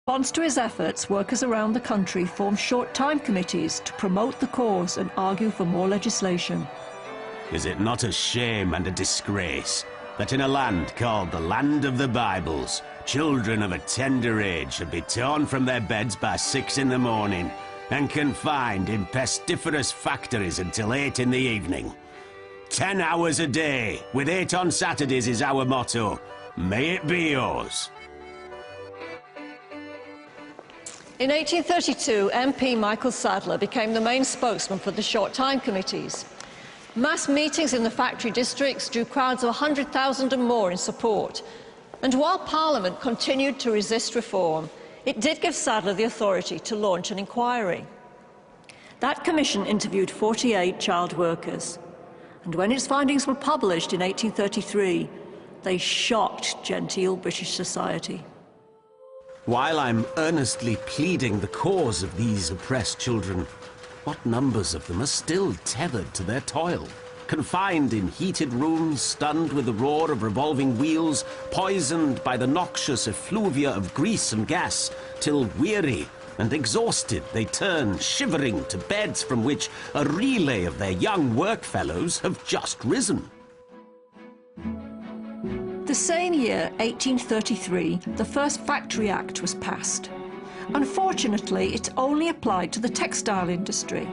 In response to his efforts, workers around the country formed short time committees to promote the cause and argue for more legislation. Is it not a shame and a disgrace that in a land called the Land of the Bibles, children of a tender age should be torn from their beds by 6 in the morning and confined in pestiferous factories until 8 in the evening? 10 hours a day, with 8 on Saturdays is our motto. May it be yours. In 1832, MP Michael Sadler became the main spokesman for the short time committees. Mass meetings in the factory districts drew crowds of 100,000 and more in support. And while Parliament continued to resist reform, it did give Sadler the authority to launch an inquiry. That commission interviewed 48 child workers. And when its findings were published in 1833, they shocked genteel British society. While I'm earnestly pleading the cause of these oppressed children, what numbers of them are still tethered to their toil, confined in heated rooms, stunned with the roar of revolving wheels, poisoned by the noxious effluvia of grease and gas, till weary and exhausted they turn shivering to beds from which a relay of their young workfellows have just risen. The same year, 1833, the first Factory Act was passed. Unfortunately, it only applied to the textile industry.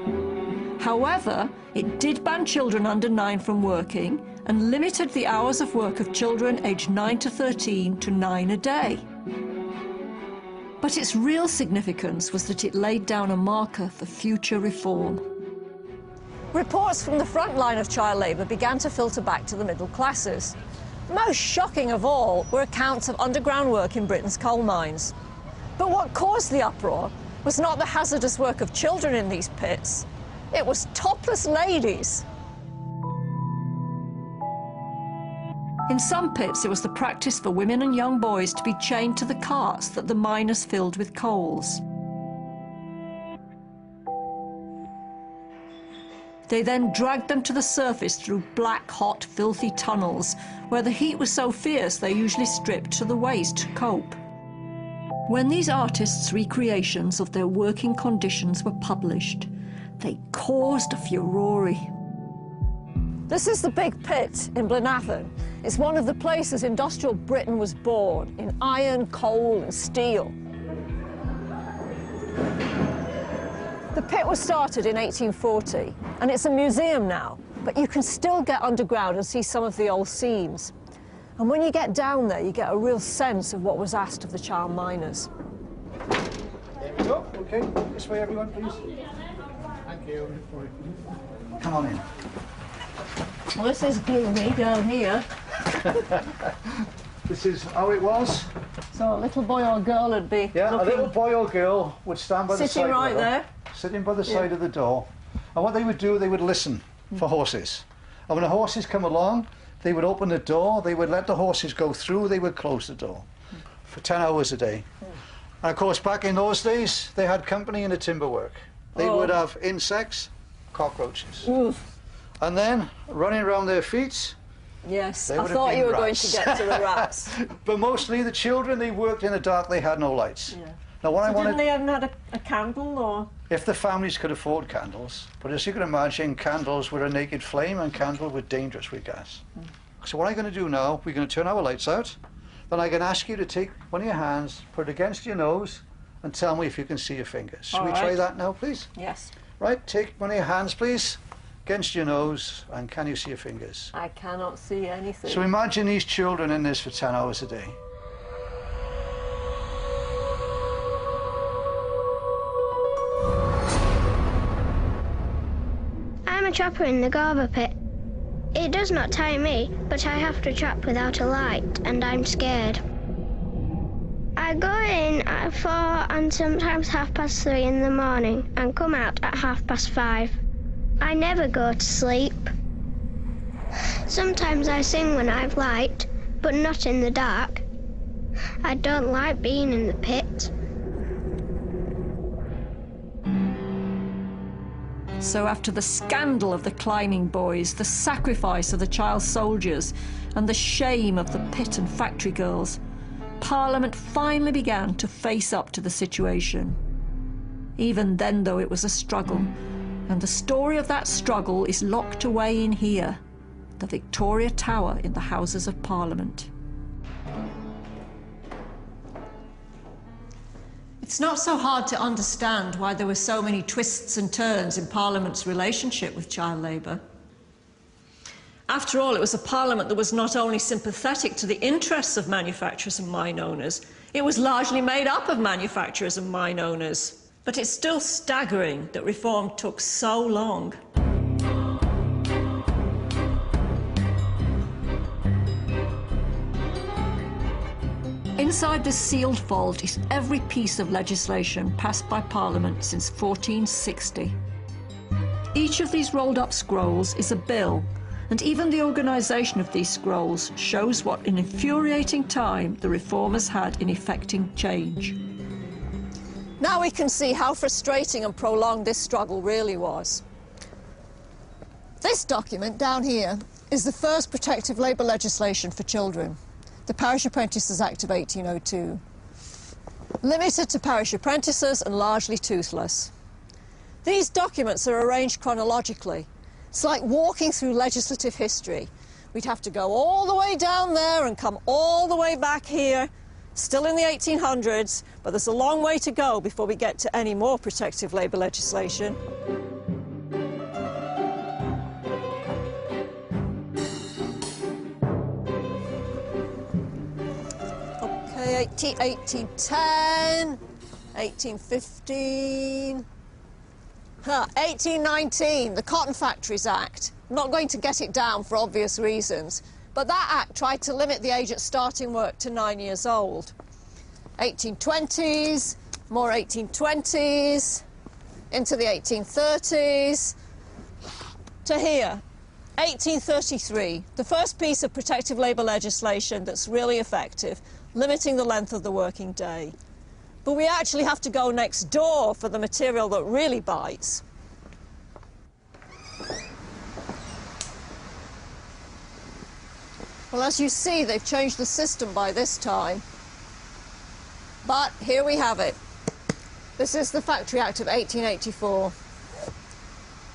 However, it did ban children under 9 from working and limited the hours of work of children aged 9 to 13 to 9 a day. But its real significance was that it laid down a marker for future reform. Reports from the front line of child labour began to filter back to the middle classes. Most shocking of all were accounts of underground work in Britain's coal mines. But what caused the uproar was not the hazardous work of children in these pits, it was topless ladies. In some pits, it was the practice for women and young boys to be chained to the carts that the miners filled with coals. They then dragged them to the surface through black, hot, filthy tunnels, where the heat was so fierce they usually stripped to the waist to cope. When these artists' recreations of their working conditions were published, they caused a furore. This is the Big Pit in Blenavon. It's one of the places industrial Britain was born, in iron, coal and steel. The pit was started in 1840, and it's a museum now, but you can still get underground and see some of the old seams. And when you get down there, you get a real sense of what was asked of the child miners. There we go. Okay, this way, everyone, please. Thank you. Come on in. Well, this is gloomy down here. This is how it was. So a little boy or girl would be a little boy or girl would stand by the side right of the door, there. sitting by the side of the door. And what they would do, they would listen for horses. And when the horses come along, they would open the door, they would let the horses go through, they would close the door for 10 hours a day. And of course, back in those days, they had company in the timber work. They would have insects, cockroaches. Oof. And then, running around their feet, yes, I thought you were going to get to the rats. But mostly the children, they worked in the dark, they had no lights. Yeah. Now, what I wanted, didn't they have had a candle, or? if the families could afford candles, but as you can imagine, candles were a naked flame and candles were dangerous with gas. So what I'm going to do now, we're going to turn our lights out, then I'm going to ask you to take one of your hands, put it against your nose, and tell me if you can see your fingers. Shall we try that now, please? Yes. Right, take one of your hands, please, against your nose, and can you see your fingers? I cannot see anything. So imagine these children in this for 10 hours a day. I'm a trapper in the Garver pit. It does not tire me, but I have to trap without a light, and I'm scared. I go in at 4 and sometimes 3:30 in the morning and come out at 5:30. I never go to sleep. Sometimes I sing when I've light, but not in the dark. I don't like being in the pit. So after the scandal of the climbing boys, the sacrifice of the child soldiers, and the shame of the pit and factory girls, Parliament finally began to face up to the situation. Even then, though, it was a struggle, and the story of that struggle is locked away in here, the Victoria Tower in the Houses of Parliament. It's not so hard to understand why there were so many twists and turns in Parliament's relationship with child labour. After all, it was a Parliament that was not only sympathetic to the interests of manufacturers and mine owners, it was largely made up of manufacturers and mine owners. But it's still staggering that reform took so long. Inside this sealed vault is every piece of legislation passed by Parliament since 1460. Each of these rolled-up scrolls is a bill, and even the organisation of these scrolls shows what an infuriating time the reformers had in effecting change. Now we can see how frustrating and prolonged this struggle really was. This document down here is the first protective labour legislation for children, the Parish Apprentices Act of 1802. Limited to parish apprentices and largely toothless. These documents are arranged chronologically. It's like walking through legislative history. We'd have to go all the way down there and come all the way back here, still in the 1800s, but there's a long way to go before we get to any more protective labour legislation. Okay, 1810, 1815... 1819, the Cotton Factories Act. I'm not going to get it down for obvious reasons, but that act tried to limit the age at starting work to 9 years old. 1820s, more 1820s, into the 1830s, to here, 1833, the first piece of protective labour legislation that's really effective, limiting the length of the working day. But we actually have to go next door for the material that really bites. Well, as you see, they've changed the system by this time. But here we have it. This is the Factory Act of 1884.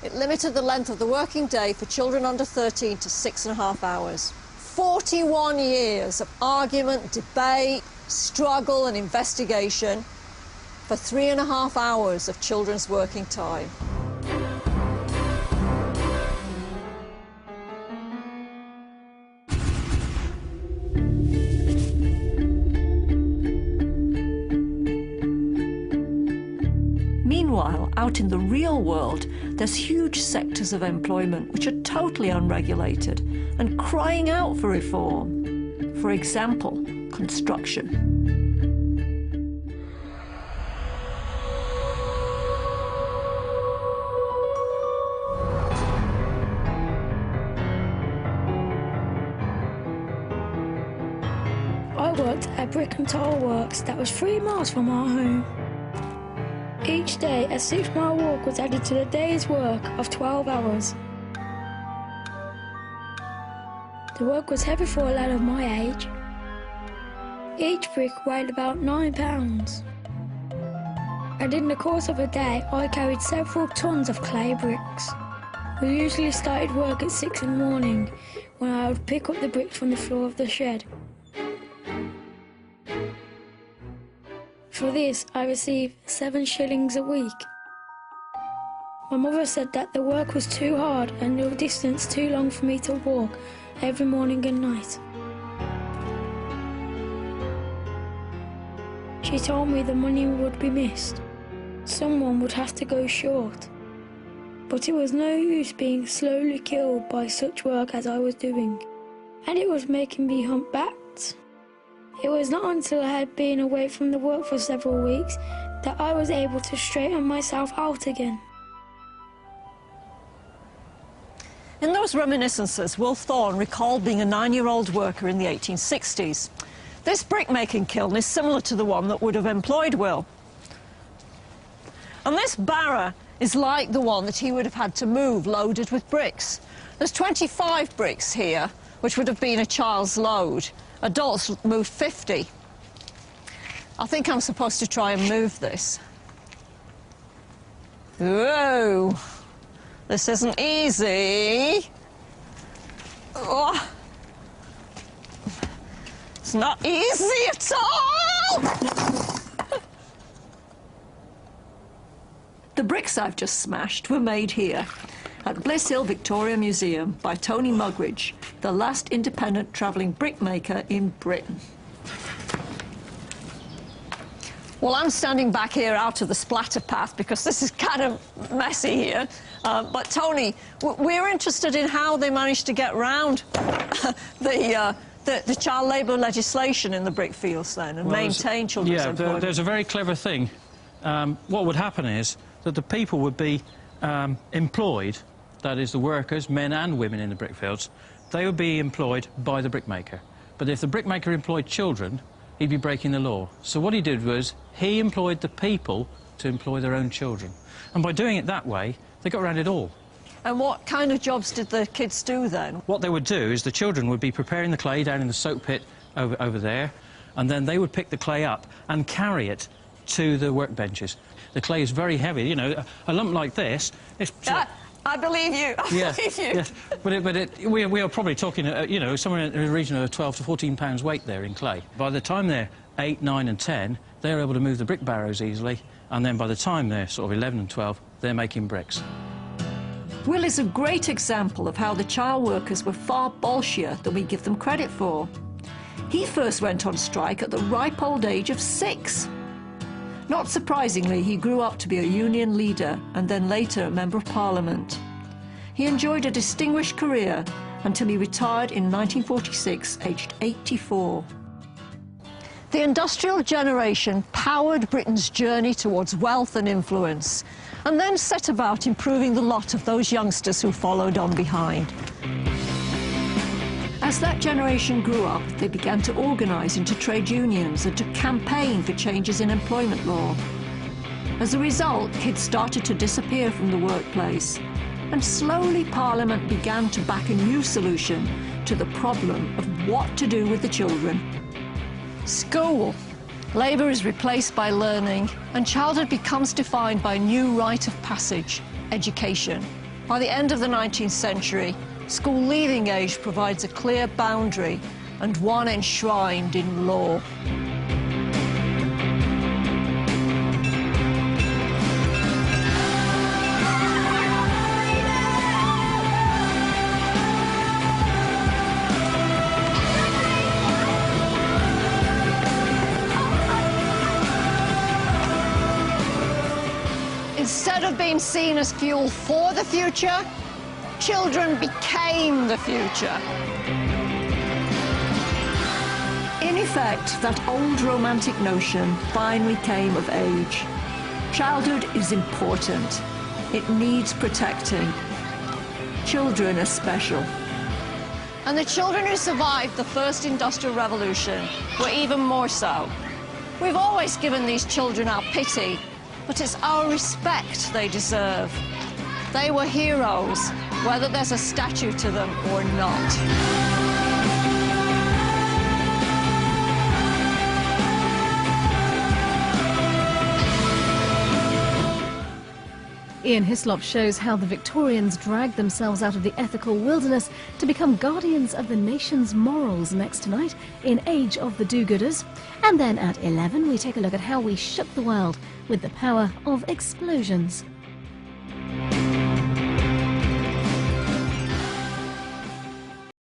It limited the length of the working day for children under 13 to 6.5 hours. 41 years of argument, debate, struggle and investigation for 3.5 hours of children's working time. Meanwhile, out in the real world, there's huge sectors of employment which are totally unregulated and crying out for reform. For example, construction. I worked at a brick and tile works that was 3 miles from our home. Each day, a 6-mile walk was added to the day's work of 12 hours. The work was heavy for a lad of my age. Each brick weighed about 9 pounds. And in the course of a day, I carried several tons of clay bricks. We usually started work at 6 in the morning, when I would pick up the bricks from the floor of the shed. For this, I received 7 shillings a week. My mother said that the work was too hard and the distance too long for me to walk every morning and night. She told me the money would be missed. Someone would have to go short. But it was no use being slowly killed by such work as I was doing. And it was making me humpbacked. It was not until I had been away from the work for several weeks that I was able to straighten myself out again. In those reminiscences, Will Thorne recalled being a 9-year-old worker in the 1860s. This brickmaking kiln is similar to the one that would have employed Will. And this barrow is like the one that he would have had to move loaded with bricks. There's 25 bricks here, which would have been a child's load. Adults moved 50. I think I'm supposed to try and move this. Whoa! This isn't easy. Oh. It's not easy at all! The bricks I've just smashed were made here, at Bliss Hill Victorian Museum by Tony Mugridge, the last independent travelling brickmaker in Britain. Well, I'm standing back here out of the splatter path because this is kind of messy here. But Tony, we're interested in how they managed to get round the child labour legislation in the brick fields then and maintain children's employment. There's a very clever thing. What would happen is that the people would be employed, that is the workers, men and women in the brick fields, they would be employed by the brickmaker. But if the brickmaker employed children, he'd be breaking the law. So what he did was he employed the people to employ their own children. And by doing it that way, they got around it all. And what kind of jobs did the kids do then? What they would do is the children would be preparing the clay down in the soak pit over there, and then they would pick the clay up and carry it to the workbenches. The clay is very heavy, you know, a lump like this. It's I believe you. I believe you. Yeah. But we are probably talking, you know, somewhere in the region of 12 to 14 pounds weight there in clay. By the time they're 8, 9 and 10, they're able to move the brick barrows easily, and then by the time they're sort of 11 and 12, they're making bricks. Will is a great example of how the child workers were far bolshier than we give them credit for. He first went on strike at the ripe old age of 6. Not surprisingly, he grew up to be a union leader and then later a Member of Parliament. He enjoyed a distinguished career until he retired in 1946, aged 84. The industrial generation powered Britain's journey towards wealth and influence, and then set about improving the lot of those youngsters who followed on behind. As that generation grew up, they began to organise into trade unions and to campaign for changes in employment law. As a result, kids started to disappear from the workplace, and slowly Parliament began to back a new solution to the problem of what to do with the children. School. Labour is replaced by learning, and childhood becomes defined by a new rite of passage, education. By the end of the 19th century, school leaving age provides a clear boundary and one enshrined in law. Instead of being seen as fuel for the future, children became the future. In effect, that old romantic notion finally came of age. Childhood is important. It needs protecting. Children are special. And the children who survived the first industrial revolution were even more so. We've always given these children our pity, but it's our respect they deserve. They were heroes, whether there's a statue to them or not. Ian Hislop shows how the Victorians dragged themselves out of the ethical wilderness to become guardians of the nation's morals next tonight in Age of the Do-Gooders. And then at 11 we take a look at how we shook the world with the power of explosions.